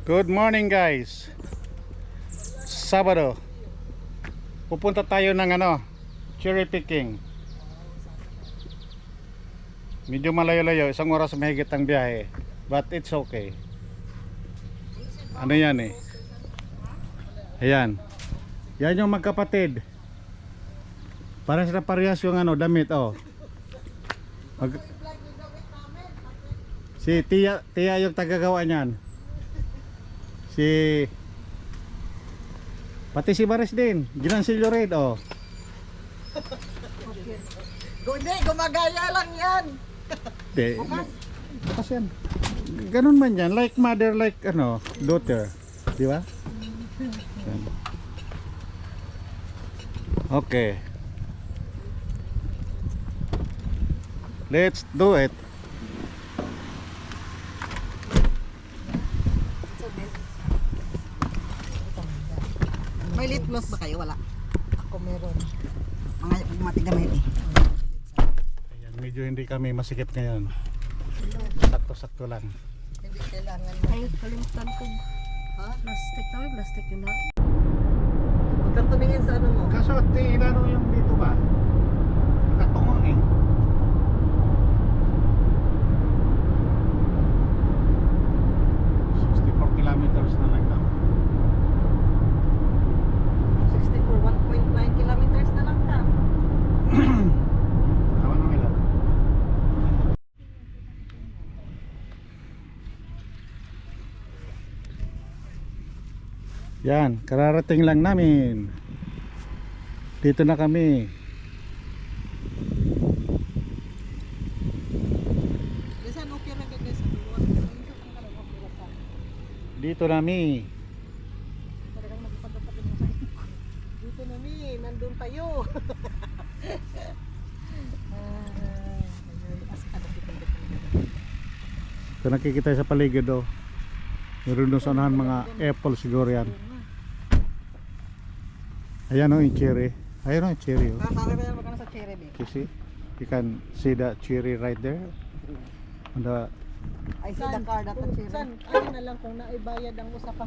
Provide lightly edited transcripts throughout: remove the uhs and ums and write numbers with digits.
Good morning guys. Sabado. Pupunta tayo ng cherry picking. Medyo malayo-layo, 1 oras mahigit ang biyahe. But it's okay. Ano yan eh? Ayan. Yan yung magkapatid. Para sila parehas yung damit Si Tia yung tagagawa niyan. Pati si Baris din, ginansilyo rin Hindi, gumagaya lang yan. Bukas yan. Ganun man yan, like mother, like daughter. Di ba? Okay. Let's do it. May lip gloss ba kayo? Wala. Ako meron. Mga matigamay eh. Ayan, medyo hindi kami masikip ngayon. Sakto-sakto lang. Hindi kailangan. Ay, kalimutan ko. Ha? Plastic na, plastic yun na. Huwag kang tumingin sa ano mo. Kaso inano yung dito ba? Nakatungong eh. Kilometers na lang daw. 64, 1.9 kilometers na lang ka. Tama na ilan. Yan, kararating lang namin. Dito na kami. Bisan okay ra ka guys. Dito na mi. Dito na mi, nandun tayo. Ito nakikita sa paligid Meron doon sa unahan mga apple siguro yan. Ayan yung cherry. Ayan yung cherry Kakakita yan magkano sa cherry babe. You see? You can see the cherry right there. On the I see the card at the cherry. San, ano na lang kung naibayad ang usa ka.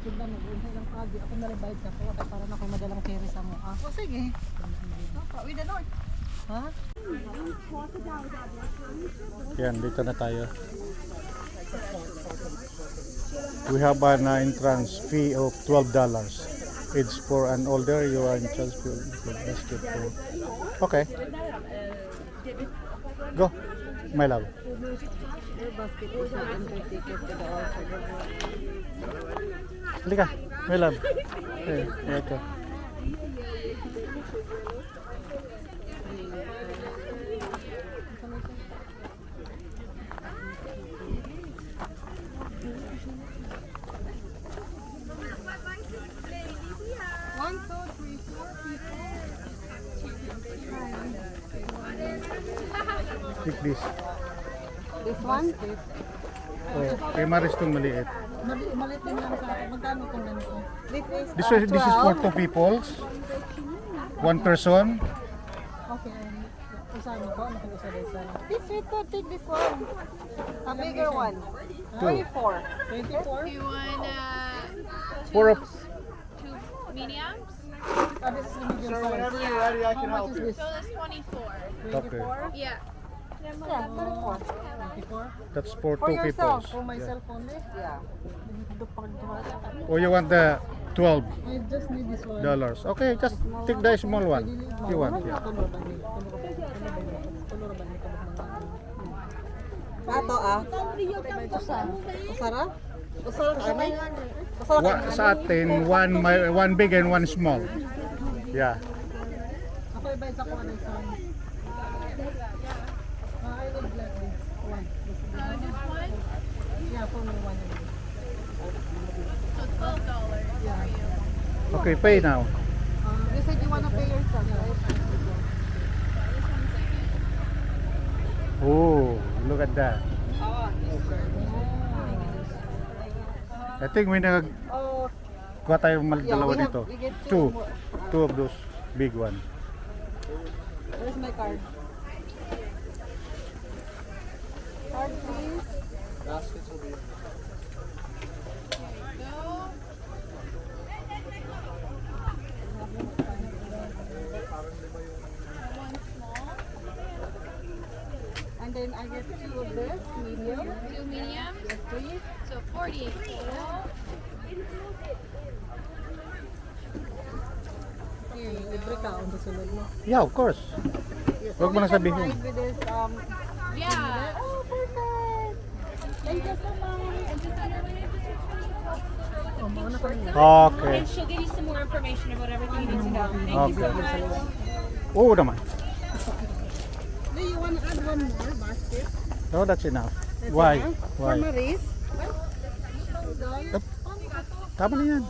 Sugda mag-unhay lang kagi. Ako na bayad ka ko para na koy madalang cherry sa mo. O sige. Pauwi na Lord. Ha? Yan, dito na tayo. We have an entrance fee of $12. It's for an older, you are in charge for basketball. Okay. Go, my love. Basketball sa entry ticket to the orphanage. Halika, my love. Okay, ito. Take this. This one? Oh, kay Maris itong maliit. Malit din lang sa akin. Magkano kung ganito? This is for 2 people. 1 person. Okay. Usahan ko. Ano kung usahan isa? This ito, take this one. A bigger one. 24. 24? You want For a, two mediums? This is medium size. you're ready, I How much is this? So that's 24. Okay. 24? Yeah. Yeah, 24. 24? That's for For 2 people. yourself. For myself only? Yeah. Or you want the $12? I just need this one. Okay, just take the small one. You want, yeah. Ato Usara? Usara ka ni? Sa atin, one big and one small. Yeah. Ako iba isa ko ano isa. I would like this one. Just one? Yeah, for me one. So $12 Yeah. for you. Okay, pay now. You said you wanna pay yourself, right? Oh, look at that. I think may Oh, kuha tayo dalawa we have- dito. we get Two. more. Two of those big one. Where's my card? Card, please. And then I get 2 of this, medium. 2 medium. Yes, please. So 48 total. Here, libre ka on sa sulod mo. Yeah, of course. Yes. Huwag mo na you can sabihin. ride with this, Yeah. oh, perfect. Thank you so much. Oh, mauna ka rin. Okay. And she'll give you some more information about everything you need to know. Thank you so Okay. much. Oo naman. Do you want to add one more basket? No, that's enough. That's Why? enough? Why? For Maris? Tama na yan.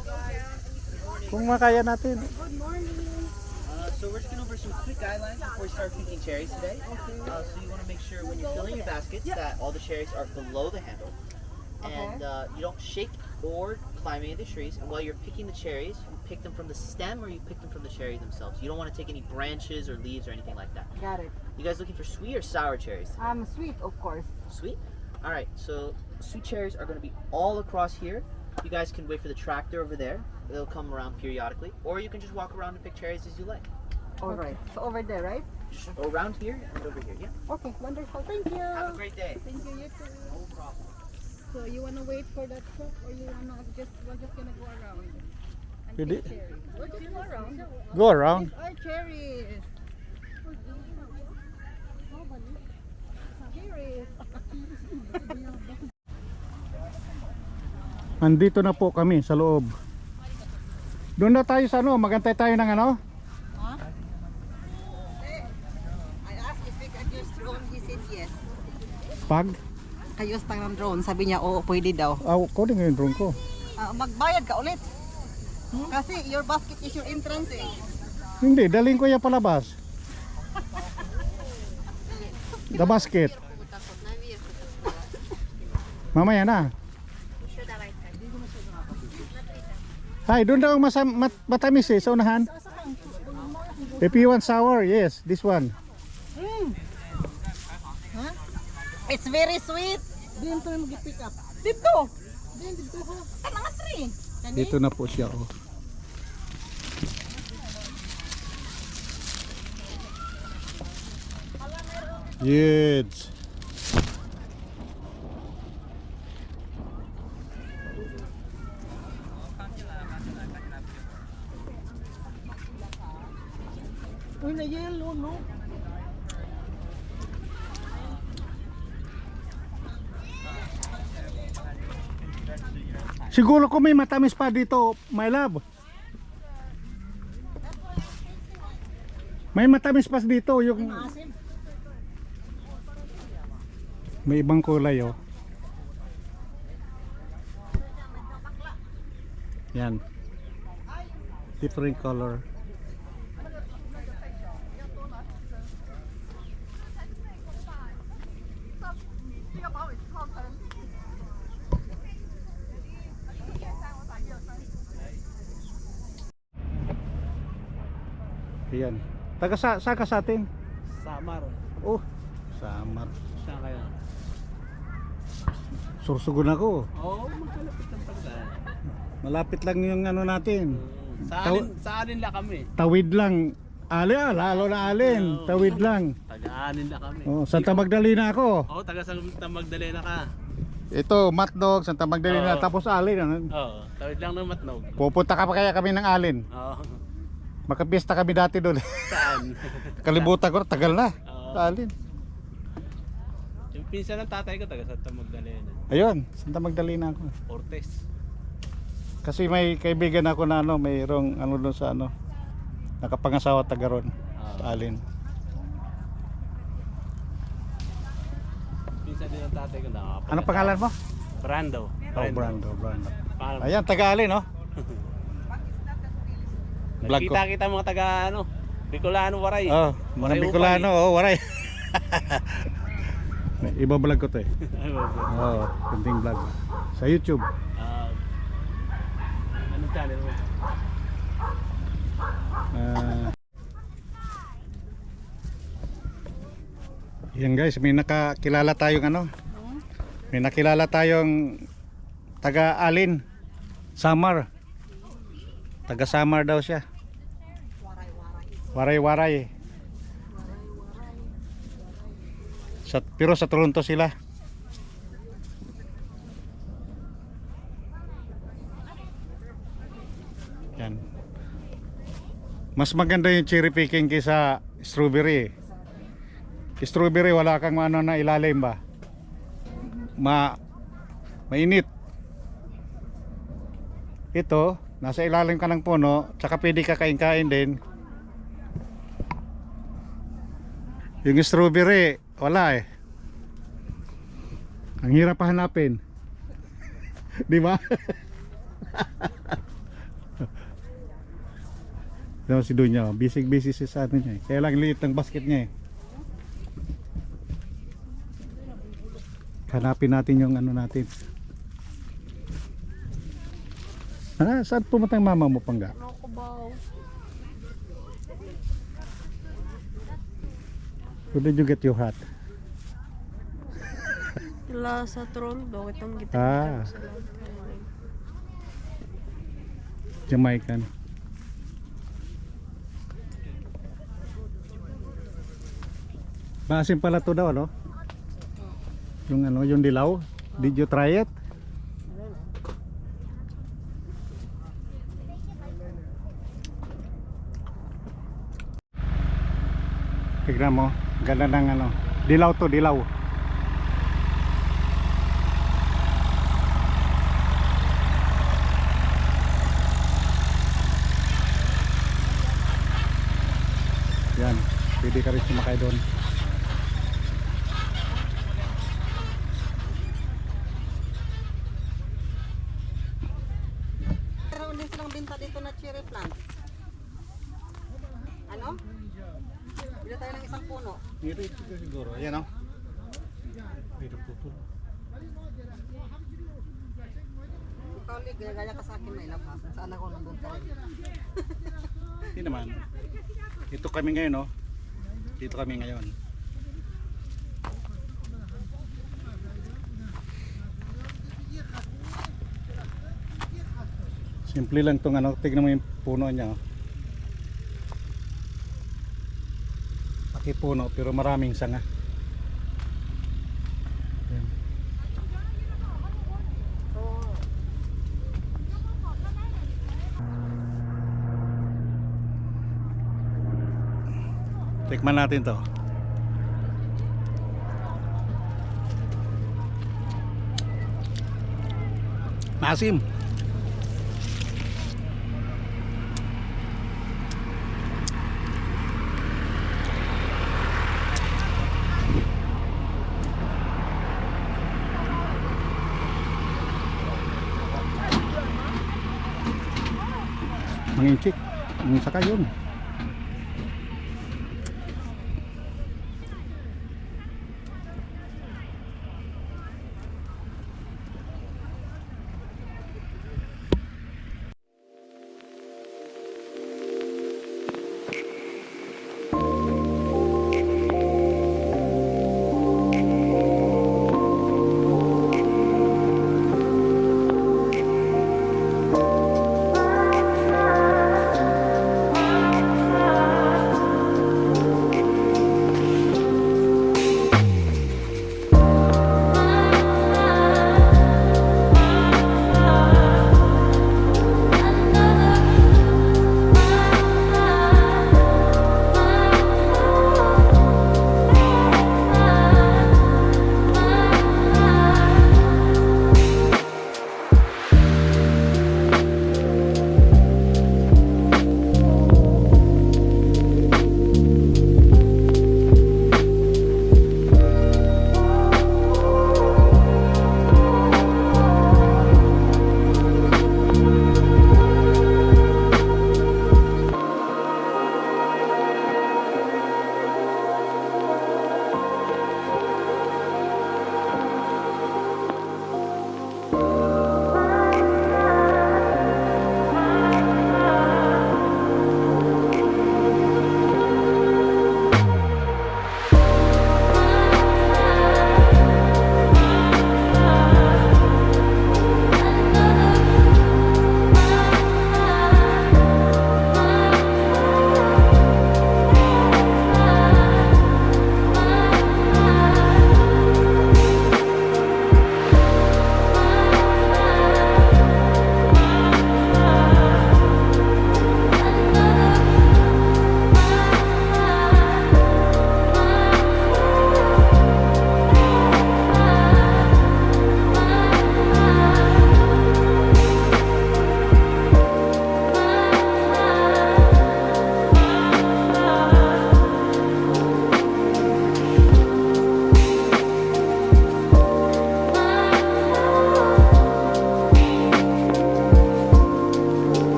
Kung makaya natin. Good morning. So we're just going over some quick guidelines before we start picking cherries today. So you want to make sure when you're filling your baskets that all the cherries are below the handle. And you don't shake or climb any of the trees. And while you're picking the cherries, you pick them from the stem or you pick them from the cherry themselves. You don't want to take any branches or leaves or anything like that. Got it. You guys looking for sweet or sour cherries? Sweet, of course. Sweet? Alright, so sweet cherries are going to be all across here. You guys can wait for the tractor over there. They'll come around periodically. Or you can just walk around and pick cherries as you like. All right. So over there, right? Just around here and over here. Yeah. Okay, wonderful. Thank you. Have a great day. Thank you, you too. No problem. So you wanna wait for that truck, or you wanna we're just gonna go around and You pick did- cherries? We're just go around. Go around. These are cherries. Cherries. Nandito na po kami sa loob. Doon na tayo sa ano, magantay tayo ng ano? I asked if we can use drone. He said yes. Pag? Ayos tang ng drone. Sabi niya, oo, pwede daw. Kunin ko yung drone ko. Magbayad ka ulit. Kasi your basket is your entrance eh. Hindi, daling ko yan palabas. The basket. Mamaya na. Hi, doon daw ang matamis eh, sa unahan. If you want sour, yes, this one. It's very sweet. Dito yung mag-pick up. Dito. Dito ho. Mga tree. Dito na po siya, oh. Yes. Uy, na yellow, no? Siguro kung may matamis pa dito, my love. May matamis pa dito, yung may ibang kulay, oh. Yan. Different color. Ayan. Taga sa ka sa atin? Samar. Oh, Samar. Saan kaya? Sursugon ako. Oo, magkalapit ng pagdaan. Malapit lang yung ano natin. Sa alin lang kami. Tawid lang. Lalo na alin. Tawid lang. Taga-anin lang kami. Oh, Santa Magdalena ako. Oo, taga Santa Magdalena ka. Ito, Matnog, Santa Magdalena, Oo. tapos alin. Ano? Oo, tawid lang ng Matnog. Pupunta ka pa kaya kami ng alin. Oo. Makapiesta kami dati doon. Saan? Kalibutan ko, tagal na. Oo. Sa alin. Yung pinsan ng tatay ko taga Santa Magdalena. Ayun, Santa Magdalena ako. Ortes. Kasi may kaibigan ako na ano, mayroong ano doon sa ano, nakapangasawa taga ron. Sa alin. Pinsan din ng tatay ko nakakapag. Ano pangalan mo? Brando. Oh, Brando. Pangalan mo? Ayan, taga alin, no? Vlog ko. Nakita mga taga ano, Bicolano Waray. Oh, mga Waray Bicolano, oh, waray. Iba vlog ko to eh. Upay. Oh, kunting vlog. Sa YouTube. Ano channel mo? Yan guys, may nakakilala tayong ano. May nakilala tayong taga Alin, Samar. Taga Samar daw siya. Waray-waray. Pero sa Toronto sila. Yan. Mas maganda yung cherry picking kaysa strawberry. Strawberry wala kang ano na ilalim ba? Mainit. Ito, nasa ilalim ka ng puno, tsaka pwede ka kain-kain din. Yung strawberry, wala eh. Ang hirap hanapin. Di ba? Diba si Dunya, busy sa ano niya eh. Kaya lang liit ng basket niya eh. Hanapin natin yung ano natin. Saan pumunta ang mama mo, Pangga? Where did you get your hat? Wala sa Toronto, itong kita Ah, Jamaican. Maasim pala to daw, no? Yung ano, yung dilaw. Did you try it? Tignan mo, ganda ng ano. Dilaw to, dilaw. Yan, pwede ka rin sumakay doon. Meron din silang binta dito na cherry plant. Ano? Bila tayo ng isang puno. Dito siguro, ayan o. Dito putol. Ikaw ulit, gaya ka sa akin may labas. Saan ako nandun ka rin? Hindi naman. Dito kami ngayon, no? Dito kami ngayon. Simple lang tong ano, tignan mo yung puno niya. Oh. Paki puno pero maraming sanga. Ayan. Tikman natin to. Maasim. Mangincik. Saka yun.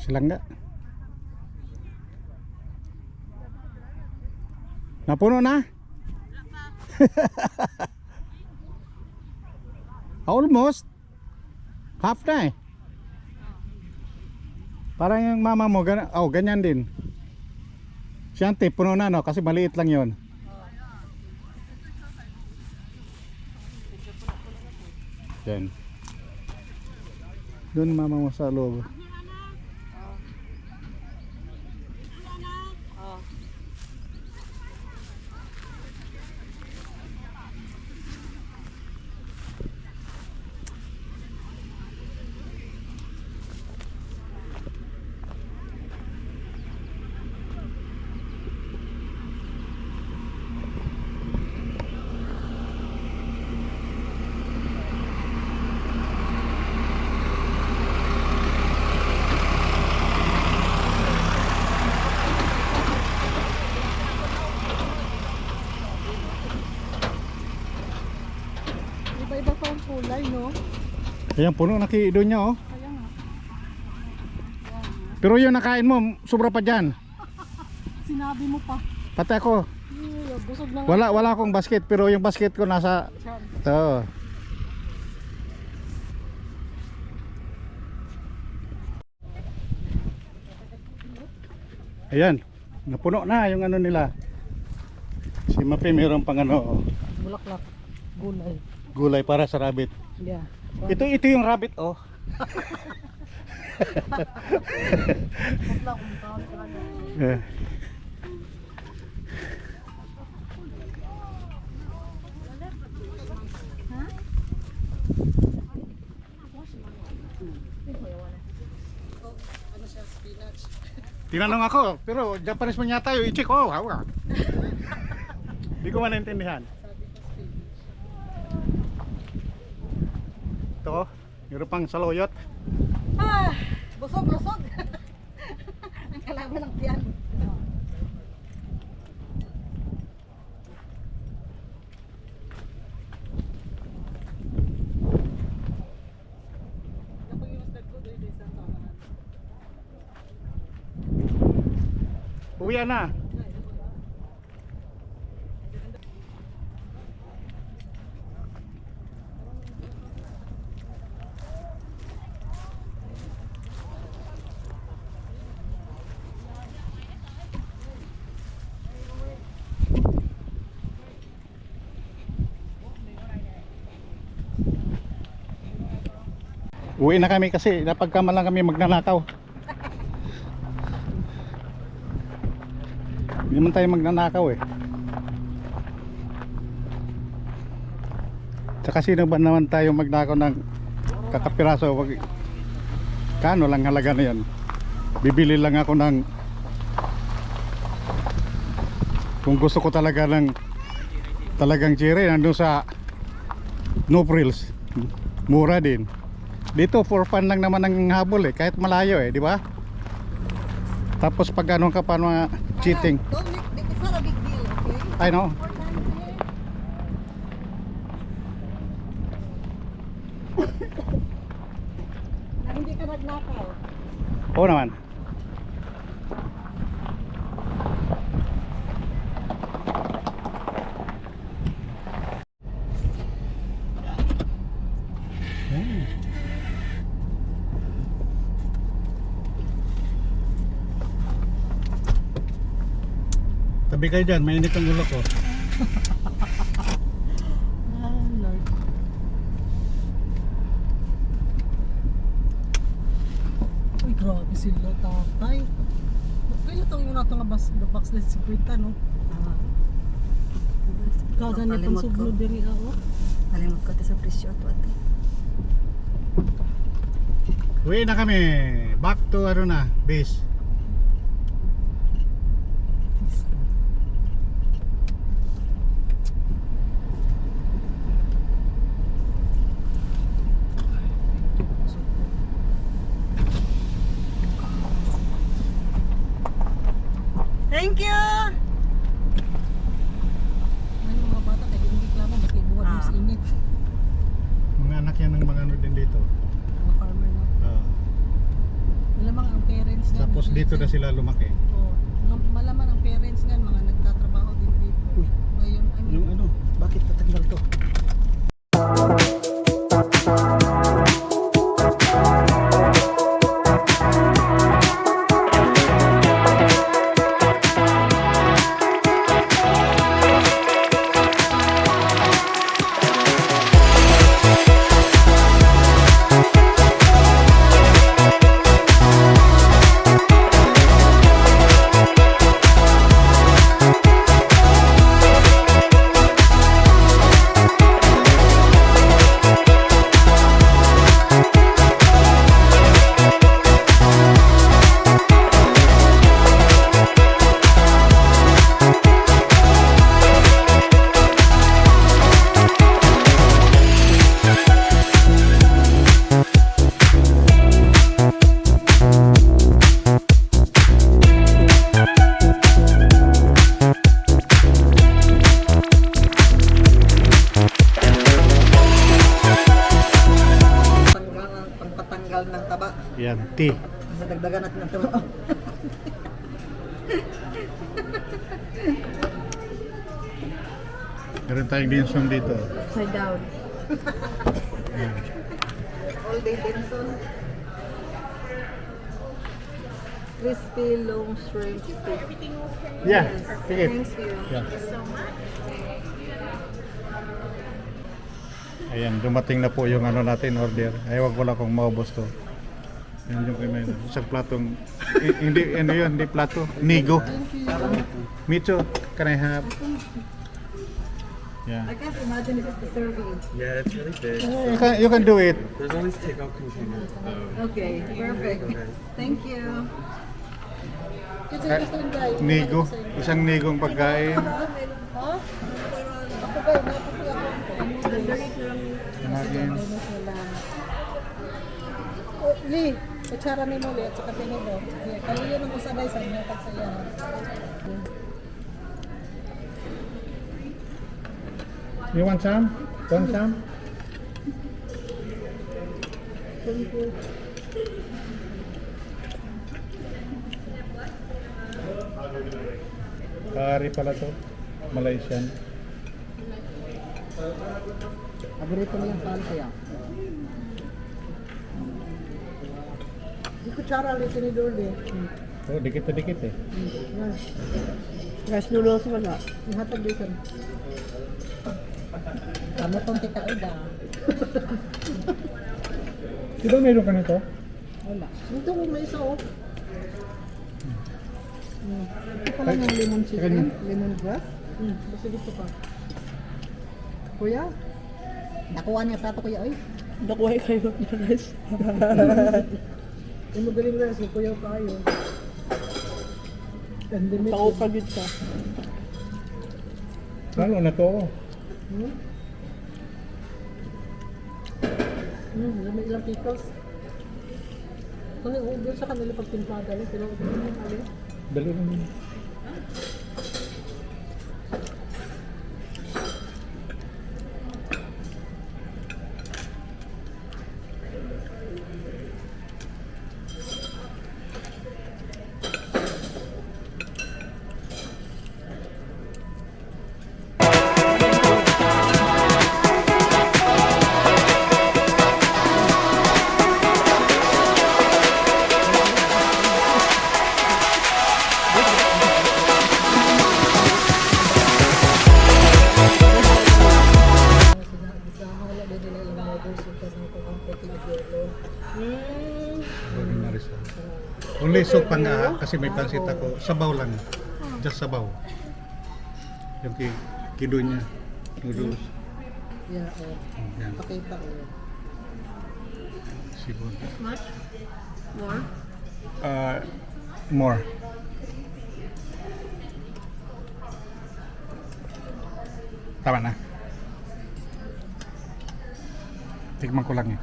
Silangga. Napuno na? Almost. Half na eh. Parang yung mama mo, ganyan din. Siyante, puno na no, kasi maliit lang yon. Yan. Doon mama mo sa loob. Iba-iba pa ang kulay, no? Ayan, puno na kido niya oh. Kaya nga. Pero yung nakain mo, sobra pa dyan. Sinabi mo pa. Pati ako, Busog na nga. wala akong basket, pero yung basket ko nasa... Oo. Ayan, napuno na yung ano nila. Si Mapi mayroon pang ano, Bulaklak. Gulay. gulay para sa rabbit. Yeah. Ito yung rabbit oh. Eh. Tinanong ako, pero Japanese man yata yung i-check ko, hawa. Hindi ko maintindihan. Ito, meron pang saloyot. Ah! Busog. Ang kalaban ng tiyan. Uwian na. Uwi na kami kasi napagkama lang kami magnanakaw. Hindi naman tayo magnanakaw eh. Tsaka sino ba naman tayo magnakaw ng kakapiraso? Kano lang halaga na yan? Bibili lang ako ng, kung gusto ko talaga ng talagang cherry, nandun sa No Frills, mura din. Dito for fun lang naman ang habol eh, kahit malayo eh, di ba? Tapos pag ganun ka pa mga cheating. Don't make, it's not a big deal, okay? I know. Na hindi ka nagnakaw. Oo naman. Tabi kayo dyan, mainit ang ulo ko. Ah, Lord. Uy, grabe sila, tatay. Kailan itong yung nato nga box na 50, no? Kaganit ang sugno diri ako. Halimot ko sa presyo ato ate. Uwi na kami. Back to ano na, base. Thank you. Ano yung mga bata kaya hindi klamo bakit buwan mo sa init. Mga anak yan ng mga ano din dito. Mga farmer, no? Oo. Malamang ang parents nga. Tapos dito na sila lumaki. Oh, malaman ang parents nga, mga nagtatrabaho din dito. Ngayon, I mean, Yung ano, bakit tatanggal to? pangpatanggal ng taba. Yan, tea. Sa dagdagan natin ng taba. Meron tayong dinsom dito. Upside down. Yan. All day Benson. Crispy long shrimp steak. Yeah, sige. Thanks you. Yeah. Ayan, dumating na po yung ano natin order. Ay, wag wala kong maubos to. Yan yung kinain. Isang platong, hindi, ano yun, hindi plato. Nigo. Micho, can I have? Yeah. I can't imagine this is the serving. Yeah, it's really big. You can do it. There's always takeout containers. Okay, perfect. Thank you. Kasi gusto yung guys. Nigo. Isang nigong pagkain. Ha? Ako guys, napakuya ako. Imagine. Oh, Lee, kutsara ni Muli at saka tinidor. Kaya yun ang usanay sa inyo kasi yan. You want some? Want some? Thank you. Kari pala to. Malaysian. Paborito mo yung palsa yan. Yung kutsara ulit tinidor din. Oh, dikit na dikit eh. Rice noodles wala. Ihatag dito. Kamu tong tikaid ah. Di ba meron ka nito? Wala. Dito kung may isa oh. Ito pala yung lemon chicken, lemongrass. Basta dito pa. Kuya? Nakuha niya plato kuya, oy. Nakuha kayo ng rice. Yung magaling na, so kuya tayo. Pandemic. Pakupagid ka. Lalo na to. May ilang pickles. Kung nag-order sa kanila pag timplada lang, pero ito yung ali. Dali naman. Sa wala din nila yung order so kasi ito ang puting yellow. Ordinary sauce. Only soup pa nga kasi may pansit ako. Sabaw lang. Just sabaw. Yung kido niya. Noodles. Yeah, oh. Yan. Pakita ko yun. Sibon. Much? More? More. Tama na. Tikman ko lang eh.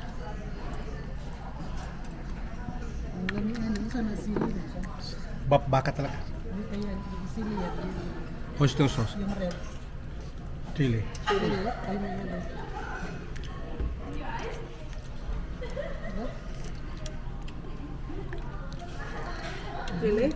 Ang lamig na nito na sili na siya. Baka talaga. Hindi kaya yung sili yan. Oyster sauce. Yung red. Chili. Sili. Ay, may ano. Really?